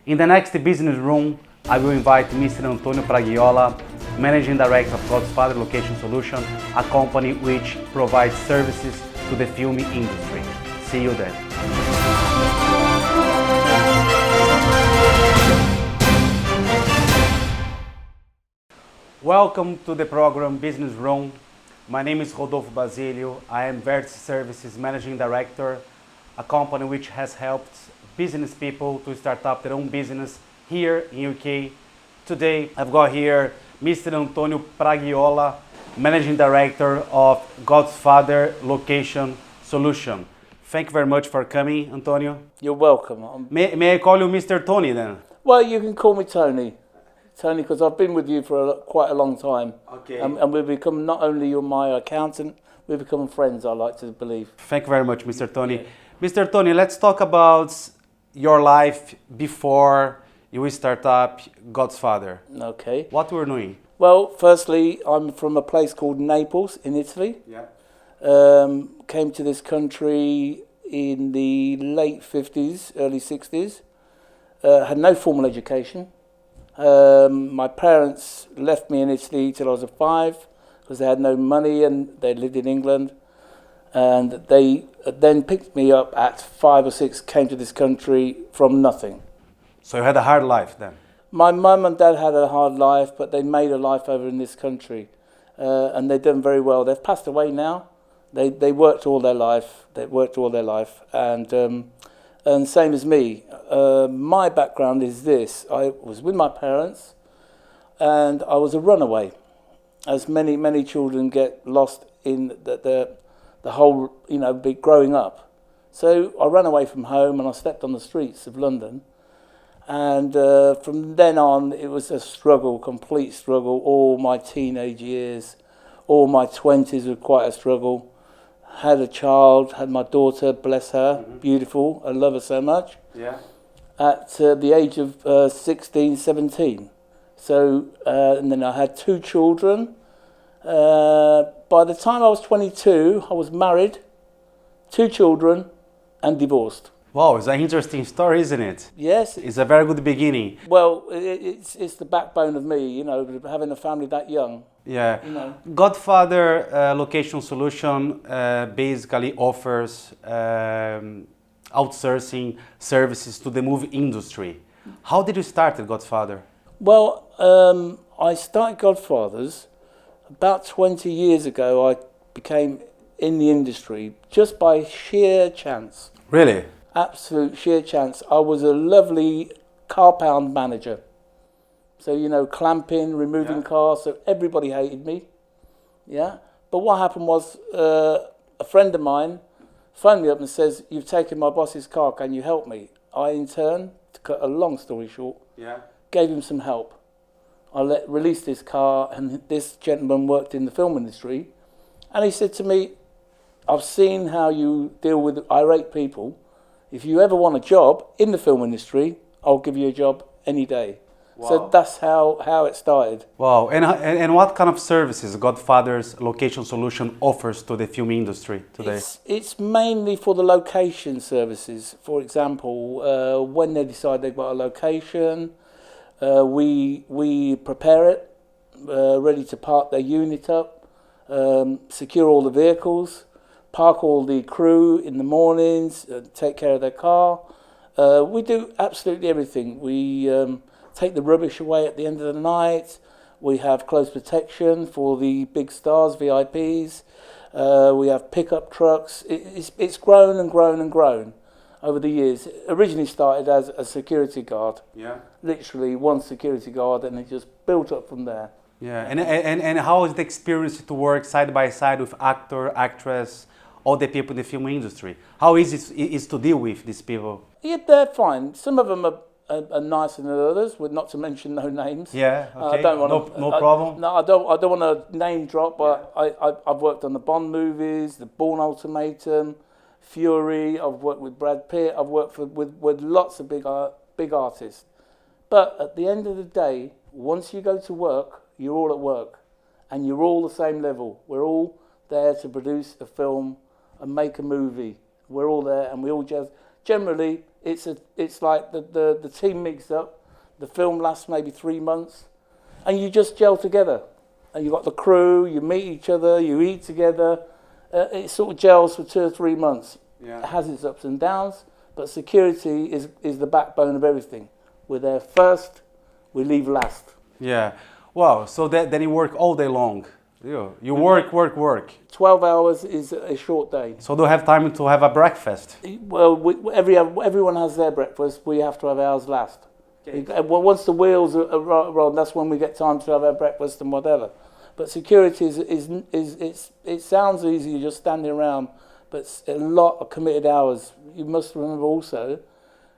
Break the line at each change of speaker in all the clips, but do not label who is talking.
In the next business room, I will invite Mr. Antonio Pragliola, Managing Director of Godfathers Location Solutions, a company which provides services to the film industry. See you then. Welcome to the program Business Room. My name is Rodolfo Basilio. I am Vertice Services Managing Director, a company which has helped business people to start up their own business here in UK. Today I've got here Mr. Antonio Pragliola, Managing Director of Godfathers Location Solutions. Thank you very much for coming, Antonio.
You're welcome.
May I call you Mr. Tony then?
Well, you can call me Tony. Tony, because I've been with you for quite a long time.
Okay.
And we've become, not only you're my accountant, we've become friends, I like to believe.
Thank you very much, Mr. Tony. Yeah. Mr. Tony, let's talk about your life before you start up Godfather.
Okay.
What were you doing?
Well, firstly, I'm from a place called Naples in Italy.
Yeah.
Came to this country in the late 50s, early 60s. Had no formal education. My parents left me in Italy till I was 5 because they had no money and they lived in England. And they then picked me up at 5 or 6, came to this country from nothing.
So you had a hard life then?
My mum and dad had a hard life, but they made a life over in this country. And they've done very well. They've passed away now. They worked all their life. And same as me. My background is this. I was with my parents and I was a runaway. As many children get lost in the whole, big growing up. So I ran away from home and I slept on the streets of London. And from then on, it was a struggle, complete struggle. All my teenage years, all my 20s were quite a struggle. Had a child, had my daughter, bless her, beautiful. I love her so much.
Yeah.
At the age of 16, 17. So, and then I had 2 children. By the time I was 22, I was married, 2 children, and divorced.
Wow, it's an interesting story, isn't it?
Yes.
It's a very good beginning.
Well, it's the backbone of me, having a family that young.
Yeah. Godfather Location Solution basically offers outsourcing services to the movie industry. How did you start at Godfather?
Well, I started Godfathers about 20 years ago. I became in the industry just by sheer chance.
Really?
Absolute sheer chance. I was a lovely car pound manager. So, clamping, removing cars, so everybody hated me. Yeah. But what happened was a friend of mine phoned me up and says, "You've taken my boss's car, can you help me?" I, in turn, to cut a long story short, gave him some help. I released his car, and this gentleman worked in the film industry. And he said to me, "I've seen how you deal with irate people. If you ever want a job in the film industry, I'll give you a job any day." Wow. So that's how it started.
Wow. And what kind of services Godfather's Location Solution offers to the film industry today?
It's mainly for the location services. For example, when they decide they've got a location, we prepare it, ready to park their unit up, secure all the vehicles, park all the crew in the mornings, take care of their car. We do absolutely everything. We take the rubbish away at the end of the night. We have close protection for the big stars, VIPs. We have pickup trucks. It's grown and grown and grown over the years. It originally started as a security guard. Yeah. Literally one security guard, and it just built up from there.
Yeah. And how is the experience to work side by side with actor, actress, all the people in the film industry? How easy it is to deal with these people?
Yeah, they're fine. Some of them are nicer than others, with not to mention no names.
Yeah, okay.
I don't want
no problem.
No, I don't want to name drop, but I've worked on the Bond movies, the Bourne Ultimatum, Fury. I've worked with Brad Pitt. I've worked with lots of big artists. But at the end of the day, once you go to work, you're all at work, and you're all the same level. We're all there to produce a film and make a movie. We're all there, and we all just generally it's like the team meets up, the film lasts maybe 3 months, and you just gel together. And you've got the crew, you meet each other, you eat together. It sort of gels for 2 or 3 months.
Yeah.
It has its ups and downs, but security is the backbone of everything. We're there first, we leave last.
Yeah. Wow. So then you work all day long. You work.
12 hours is a short day.
So do you have time to have a breakfast?
Well, everyone has their breakfast. We have to have ours last.
Okay.
Well, once the wheels are rolling, that's when we get time to have our breakfast and whatever. But security it sounds easy, you're just standing around, but it's a lot of committed hours. You must remember also,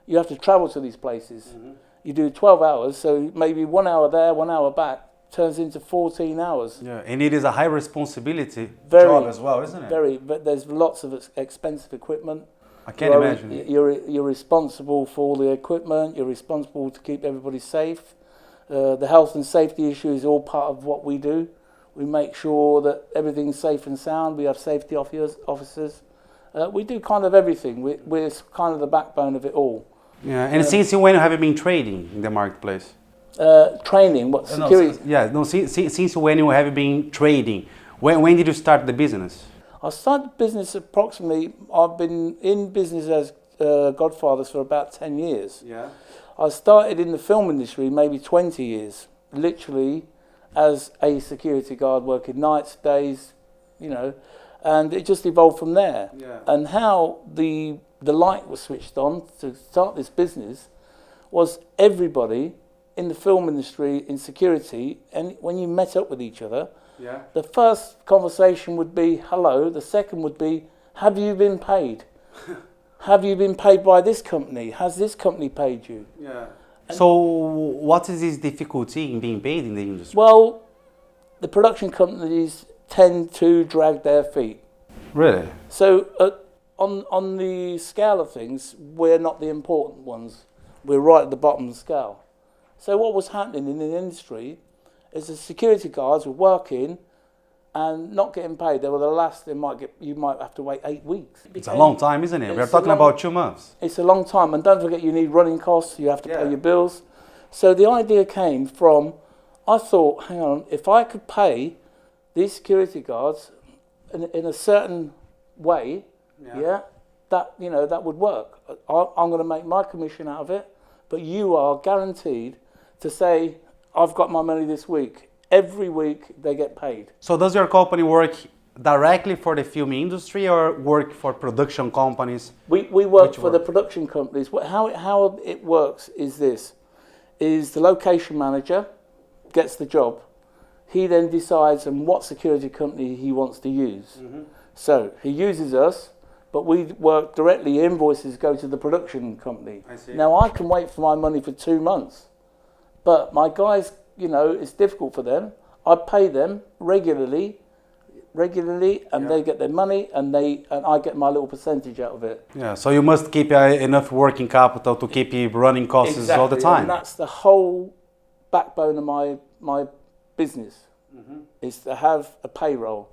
you have to travel to these places. Mm-hmm. You do 12 hours, so maybe 1 hour there, 1 hour back, turns into 14 hours.
Yeah, and it is a high responsibility
Very,
job as well, isn't it?
Very, but there's lots of expensive equipment.
I can't imagine.
You're responsible for all the equipment, you're responsible to keep everybody safe. The health and safety issue is all part of what we do. We make sure that everything's safe and sound. We have safety officers. We do kind of everything. We're kind of the backbone of it all.
Yeah, and since when have you been trading in the marketplace?
Training, what, security?
Since when you have been trading? When did you start the business?
I started business approximately, I've been in business as Godfathers for about 10 years.
Yeah.
I started in the film industry maybe 20 years, literally as a security guard working nights, days, and it just evolved from there.
Yeah.
And how the light was switched on to start this business was everybody in the film industry, in security, and when you met up with each other,
yeah.
The first conversation would be hello, the second would be, have you been paid? Have you been paid by this company? Has this company paid you?
Yeah. So what is this difficulty in being paid in the industry?
Well, the production companies tend to drag their feet.
Really?
So on the scale of things, we're not the important ones. We're right at the bottom of the scale. So what was happening in the industry is the security guards were working and not getting paid. They were the last. You might have to wait 8 weeks.
It's a long time, isn't it? We're talking about 2 months.
It's a long time, and don't forget you need running costs. You have to pay your bills. So the idea came from, I thought, hang on, if I could pay these security guards in a certain way, that would work. I'm going to make my commission out of it, but you are guaranteed to say, I've got my money this week. Every week they get paid. So
does your company work directly for the film industry or work for production companies?
We work for the production companies. How it works is this, is the location manager gets the job. He then decides on what security company he wants to use. Mm-hmm. So he uses us, but we work directly, invoices go to the production company.
I see.
Now I can wait for my money for 2 months. But my guys, it's difficult for them. I pay them regularly, and they get their money, and I get my little percentage out of it.
Yeah, so you must keep enough working capital to keep running costs all the time.
And that's the whole backbone of my business, is to have a payroll.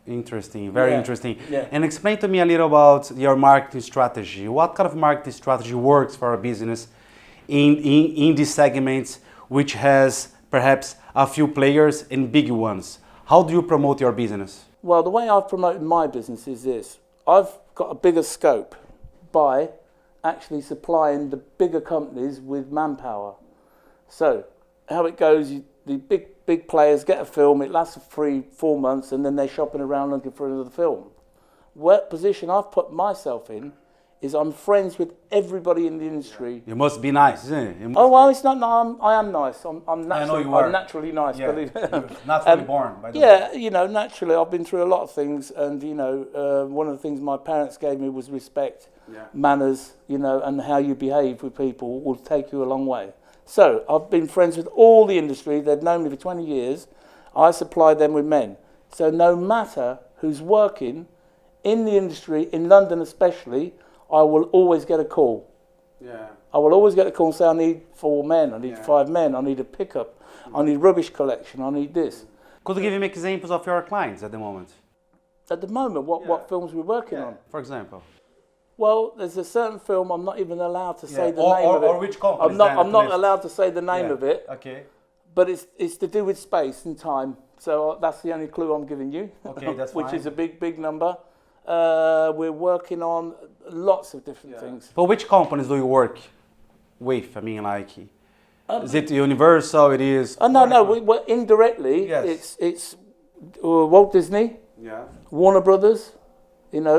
Interesting, very interesting.
Yeah.
And explain to me a little about your marketing strategy. What kind of marketing strategy works for a business in these segments, which has perhaps a few players and big ones? How do you promote your business?
Well, the way I've promoted my business is this. I've got a bigger scope by actually supplying the bigger companies with manpower. So how it goes, the big players get a film, it lasts 3-4 months, and then they're shopping around looking for another film. What position I've put myself in is I'm friends with everybody in the industry.
You must be nice, isn't it?
It's not. No, I am nice. I'm naturally nice.
Yeah.
Believe it.
You're naturally born. By the way.
Naturally, I've been through a lot of things, and one of the things my parents gave me was respect, manners, and how you behave with people will take you a long way. So I've been friends with all the industry. They've known me for 20 years. I supply them with men. So no matter who's working in the industry, in London especially, I will always get a call.
Yeah.
I will always get a call and say, I need 4 men, I need 5 men, I need a pickup, I need rubbish collection, I need this.
Could you give me examples of your clients at the moment?
At the moment, what films we're working on?
For example?
Well, there's a certain film I'm not even allowed to say the
or,
name of it.
Or which company?
I'm not allowed to say the name of it.
Okay.
But it's to do with space and time. So that's the only clue I'm giving you.
Okay, that's
which
fine.
is a big number. We're working on lots of different things.
For which companies do you work with? I mean, like, is it Universal? It is.
No. We're indirectly.
Yes.
It's Walt Disney.
Yeah.
Warner Brothers. You know,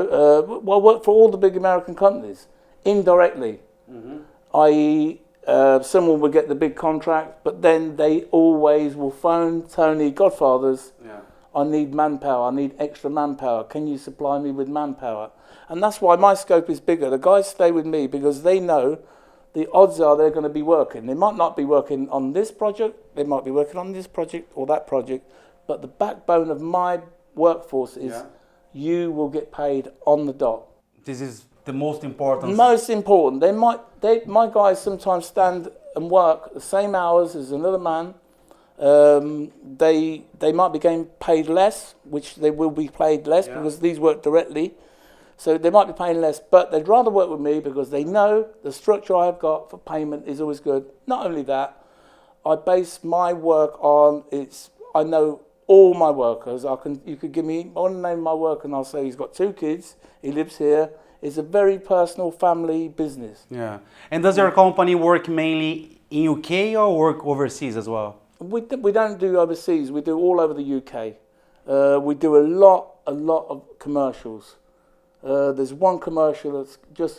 I work for all the big American companies indirectly. I.e., someone will get the big contract, but then they always will phone Tony, Godfathers.
Yeah.
I need manpower. I need extra manpower. Can you supply me with manpower? And that's why my scope is bigger. The guys stay with me because they know the odds are they're going to be working. They might not be working on this project. They might be working on this project or that project. But the backbone of my workforce is you will get paid on the dot.
This is the most important.
Most important. My guys sometimes stand and work the same hours as another man. They might be getting paid less, which they will be paid less because these work directly. So they might be paying less, but they'd rather work with me because they know the structure I've got for payment is always good. Not only that, I base my work on I know all my workers. You could give me one name of my worker and I'll say he's got 2 kids, he lives here. It's a very personal family business.
Yeah. And does your company work mainly in UK or work overseas as well?
We don't do overseas. We do all over the UK. We do a lot of commercials. There's one commercial that's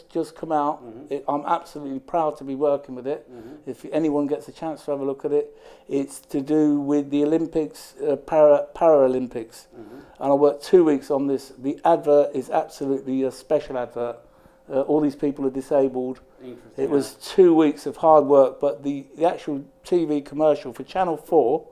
just come out. I'm absolutely proud to be working with it. If anyone gets a chance to have a look at it, it's to do with the Olympics, Paralympics. And I worked 2 weeks on this. The advert is absolutely a special advert. All these people are disabled. It was 2 weeks of hard work, but the actual TV commercial for Channel 4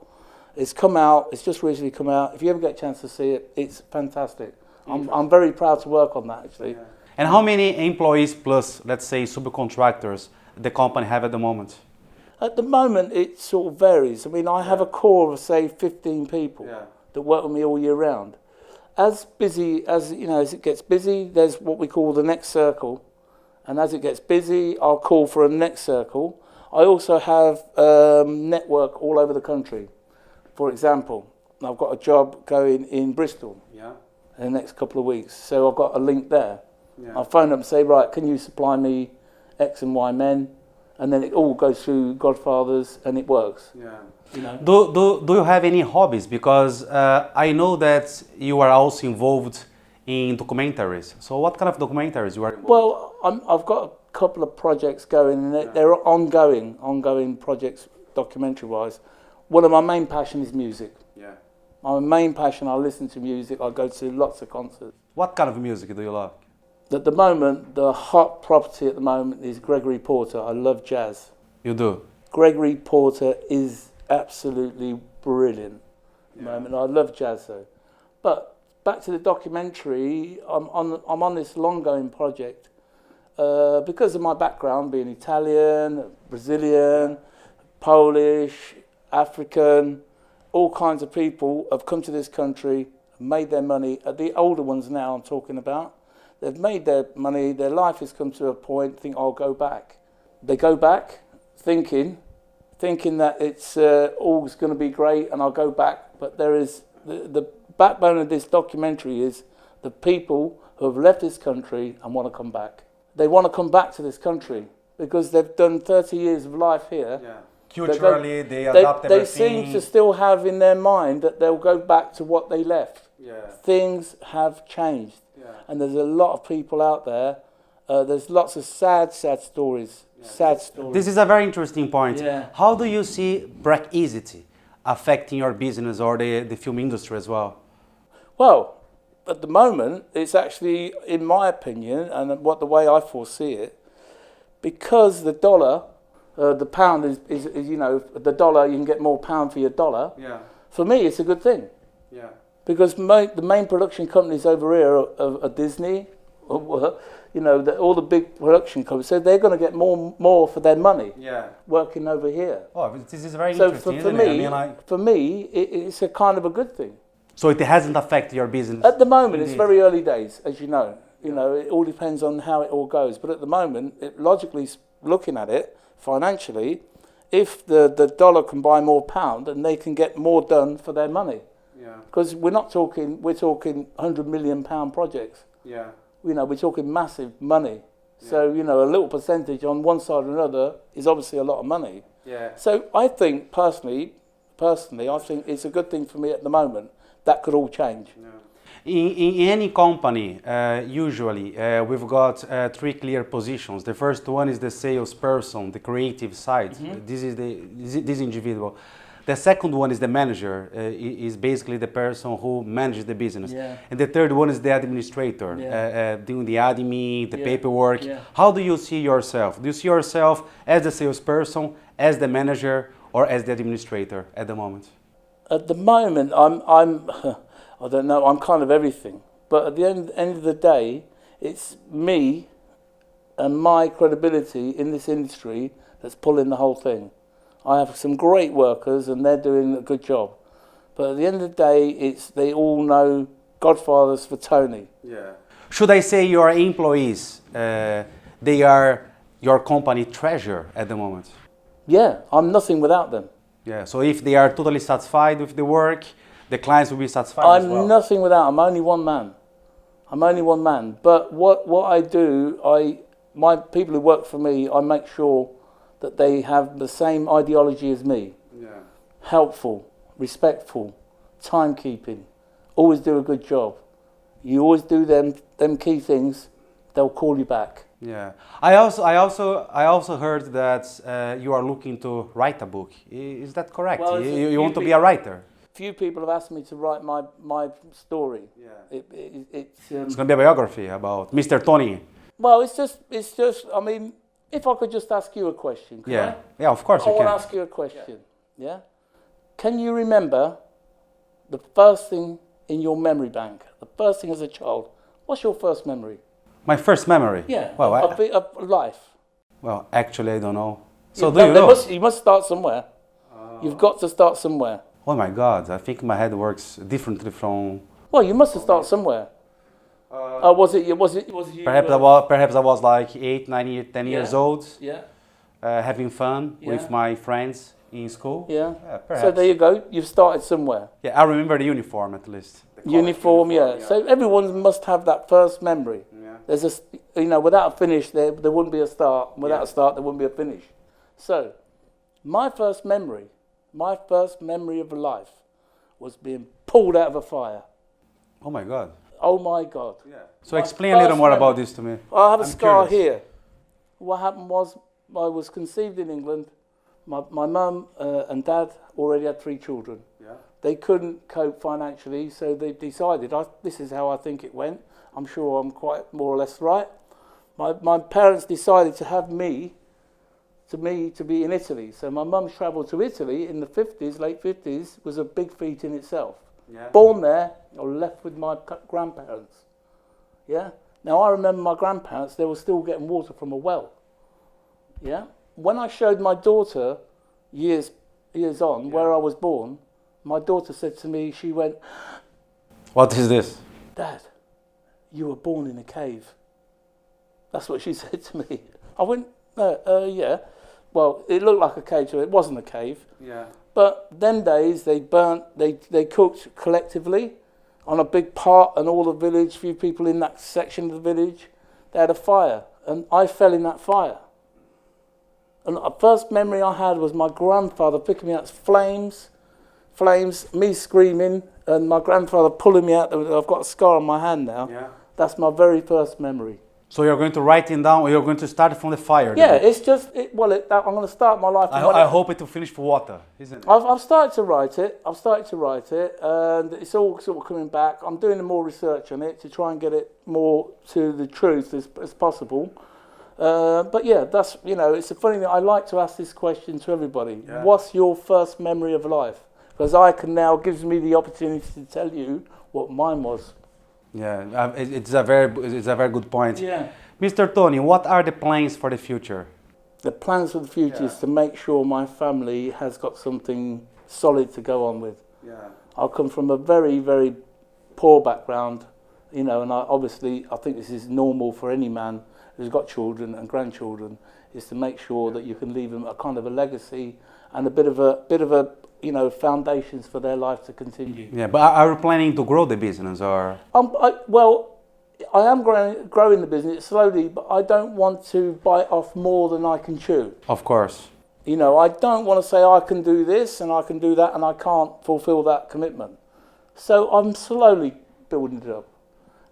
has come out. It's just recently come out. If you ever get a chance to see it, it's fantastic. I'm very proud to work on that, actually.
And how many employees plus, let's say, subcontractors the company have at the moment?
At the moment, it sort of varies. I mean, I have a core of, say, 15 people that work with me all year round. As busy as, as it gets busy, there's what we call the next circle. And as it gets busy, I'll call for a next circle. I also have network all over the country. For example, I've got a job going in Bristol. In the next couple of weeks. So I've got a link there. I'll phone up and say, right, can you supply me X and Y men? And then it all goes through Godfathers and it works.
Do you have any hobbies? Because I know that you are also involved in documentaries. So what kind of documentaries you are involved?
Well, I've got a couple of projects going and they're ongoing projects documentary-wise. One of my main passion is music. My main passion, I listen to music, I go to lots of concerts.
What kind of music do you like?
At the moment, the hot property at the moment is Gregory Porter. I love jazz.
You do?
Gregory Porter is absolutely brilliant at the moment. I love jazz though. But back to the documentary, I'm on this long-going project because of my background being Italian, Brazilian, Polish, African. All kinds of people have come to this country, made their money. The older ones now I'm talking about, they've made their money, their life has come to a point, think I'll go back. They go back thinking that it's all's going to be great and I'll go back. But there is, the backbone of this documentary is the people who have left this country and want to come back. They want to come back to this country because they've done 30 years of life here.
Culturally, they adapt everything.
They seem to still have in their mind that they'll go back to what they left. Things have changed. And there's a lot of people out there. There's lots of sad stories. Sad stories.
This is a very interesting point. How do you see Brexit affecting your business or the film industry as well?
Well, at the moment, it's actually, in my opinion, and the way I foresee it, because the dollar... the pound is the dollar, you can get more pound for your dollar. For me, it's a good thing. Because the main production companies over here are Disney, all the big production companies, so they're going to get more for their money working over here.
Oh, this is very interesting,
for me, it's a kind of a good thing.
So it hasn't affected your business?
At the moment, it's very early days, as you know. You know, it all depends on how it all goes. But at the moment, logically looking at it, financially, if the dollar can buy more pound, and they can get more done for their money.
Yeah.
Because we're talking £100 million projects.
Yeah.
You know, we're talking massive money. Yeah. So, you know, a little percentage on one side or another is obviously a lot of money.
Yeah.
So I think, personally, I think it's a good thing for me at the moment. That could all change.
Yeah. In any company, usually, we've got 3 clear positions. The first one is the salesperson, the creative side. Mm-hmm. This is this individual. The second one is the manager, is basically the person who manages the business.
Yeah.
And the third one is the administrator, doing the admin, the paperwork. Yeah. How do you see yourself? Do you see yourself as the salesperson, as the manager, or as the administrator at the moment?
At the moment, I'm I don't know, I'm kind of everything. But at the end of the day, it's me and my credibility in this industry that's pulling the whole thing. I have some great workers and they're doing a good job. But at the end of the day, they all know Godfathers for Tony. Yeah.
Should I say your employees, they are your company treasure at the moment?
Yeah, I'm nothing without them.
Yeah, so if they are totally satisfied with the work, the clients will be satisfied as well.
I'm nothing without them. I'm only one man. But what I do, my people who work for me, I make sure that they have the same ideology as me. Yeah. Helpful, respectful, timekeeping, always do a good job. You always do them key things, they'll call you back.
Yeah. I also heard that you are looking to write a book. Is that correct?
Well,
you want to be a writer?
Few people have asked me to write my story. Yeah. It's
going to be a biography about Mr. Tony.
Well, it's just. I mean, if I could just ask you a question. Can I?
Yeah, of course you can.
I want to ask you a question. Yeah. Can you remember the first thing in your memory bank? The first thing as a child. What's your first memory?
My first memory?
Yeah.
Well,
of life.
Well, actually, I don't know. So do you know?
You must start somewhere. You've got to start somewhere.
Oh my God! I think my head works differently from.
Well, you must have started somewhere. Was it you?
Perhaps I was like 8, 9, 10 years old.
Yeah.
Having fun with my friends in school.
Yeah.
Perhaps.
So there you go. You've started somewhere.
Yeah, I remember the uniform at least.
Uniform, yeah. So everyone must have that first memory. Yeah. There's without a finish, there wouldn't be a start. Without a start, there wouldn't be a finish. So, my first memory of life was being pulled out of a fire.
Oh my God.
Oh my God. Yeah.
So explain a little more about this to me.
I have a scar here. What happened was I was conceived in England. My mum and dad already had 3 children. Yeah. They couldn't cope financially, so they decided, this is how I think it went. I'm sure I'm quite more or less right. My parents decided to have me to be in Italy. So my mum travelled to Italy in the 50s, late 50s, was a big feat in itself. Yeah. Born there, or left with my grandparents. Yeah. Now I remember my grandparents, they were still getting water from a well. Yeah. When I showed my daughter years on where I was born, my daughter said to me, she went,
"What is this?"
"Dad, you were born in a cave." That's what she said to me. I went, "Yeah." Well, it looked like a cave, so it wasn't a cave. Yeah. But them days, they cooked collectively on a big pot, and all the village, few people in that section of the village, they had a fire, and I fell in that fire. And the first memory I had was my grandfather picking me out, flames, me screaming, and my grandfather pulling me out. I've got a scar on my hand now. Yeah. That's my very first memory.
So you're going to write it down, or you're going to start from the fire?
Yeah, then? It's just, I'm going to start my life.
I hope it will finish for water, isn't it?
I've started to write it, and it's all sort of coming back. I'm doing more research on it to try and get it more to the truth as possible. But yeah, that's, it's a funny thing. I like to ask this question to everybody. Yeah. What's your first memory of life? Because I can now, gives me the opportunity to tell you what mine was.
Yeah, it's a very good point. Yeah. Mr. Tony, what are the plans for the future?
The plans for the future is to make sure my family has got something solid to go on with. Yeah. I come from a very, very poor background, you know, and I think this is normal for any man who's got children and grandchildren, is to make sure that you can leave them a kind of a legacy and a bit of a you know, foundations for their life to continue.
Yeah, but are you planning to grow the business or?
I am growing the business slowly, but I don't want to bite off more than I can chew.
Of course.
You know, I don't want to say I can do this and I can do that and I can't fulfill that commitment. So I'm slowly building it up.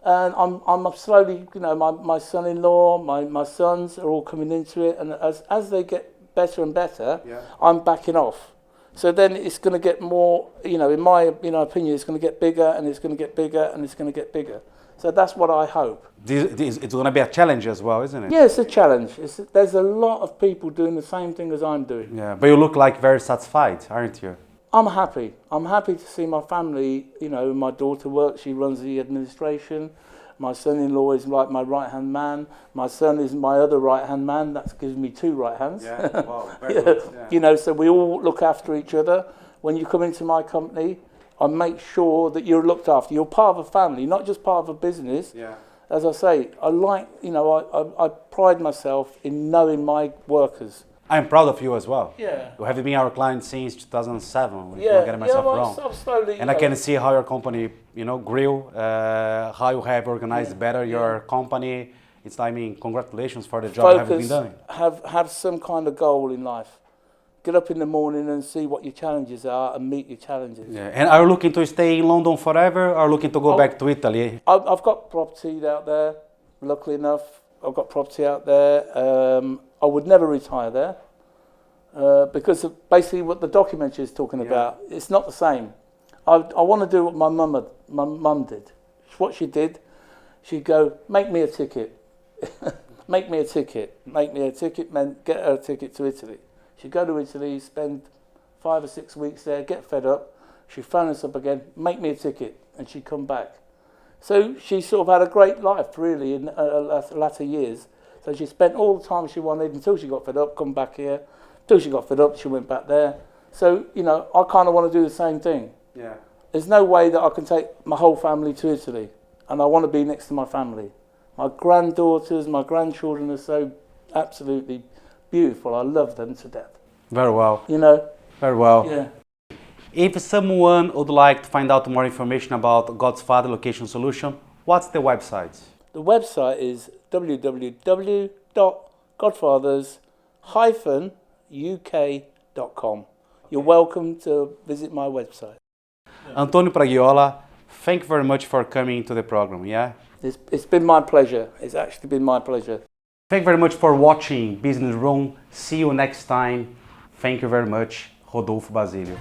And I'm slowly, you know, my son-in-law, my sons are all coming into it, and as they get better and better, I'm backing off. So then it's going to get more, you know, in my opinion, it's going to get bigger and it's going to get bigger and it's going to get bigger. So that's what I hope.
It's going to be a challenge as well, isn't it?
Yeah, it's a challenge. There's a lot of people doing the same thing as I'm doing.
Yeah, but you look like very satisfied, aren't you?
I'm happy. I'm happy to see my family, you know, my daughter works, she runs the administration. My son-in-law is like my right-hand man. My son is my other right-hand man. That gives me two right hands.
Yeah, wow, very good. Yeah.
You know, so we all look after each other. When you come into my company, I make sure that you're looked after. You're part of a family, not just part of a business.
Yeah.
As I say, I pride myself in knowing my workers.
I'm proud of you as well.
Yeah.
You have been our client since 2007, if
Yeah,
I'm not getting myself wrong.
I'm slowly,
And I can see how your company, you know, grew, how you have organized better your company. I mean, congratulations for the job you have been doing.
Have some kind of goal in life. Get up in the morning and see what your challenges are and meet your challenges.
Yeah. And are you looking to stay in London forever or looking to go back to Italy?
I've got property out there, luckily enough. I've got property out there. I would never retire there because of basically what the documentary is talking about. It's not the same. I want to do what my mum did. What she did, she'd go, make me a ticket. Make me a ticket. Make me a ticket, meant get her a ticket to Italy. She'd go to Italy, spend 5 or 6 weeks there, get fed up. She'd phone us up again, make me a ticket, and she'd come back. So she sort of had a great life, really, in latter years. So she spent all the time she wanted until she got fed up, come back here. Until she got fed up, she went back there. So, you know, I kind of want to do the same thing.
Yeah.
There's no way that I can take my whole family to Italy, and I want to be next to my family. My granddaughters, my grandchildren are so absolutely beautiful. I love them to death.
Very well.
You know?
Very well.
Yeah.
If someone would like to find out more information about Godfathers Location Solution, what's the website?
The website is www.godfathers-uk.com. You're welcome to visit my website.
Antonio Pragliola, thank you very much for coming to the program, yeah?
It's been my pleasure. It's actually been my pleasure.
Thank you very much for watching Business Room. See you next time. Thank you very much, Rodolfo Basílio.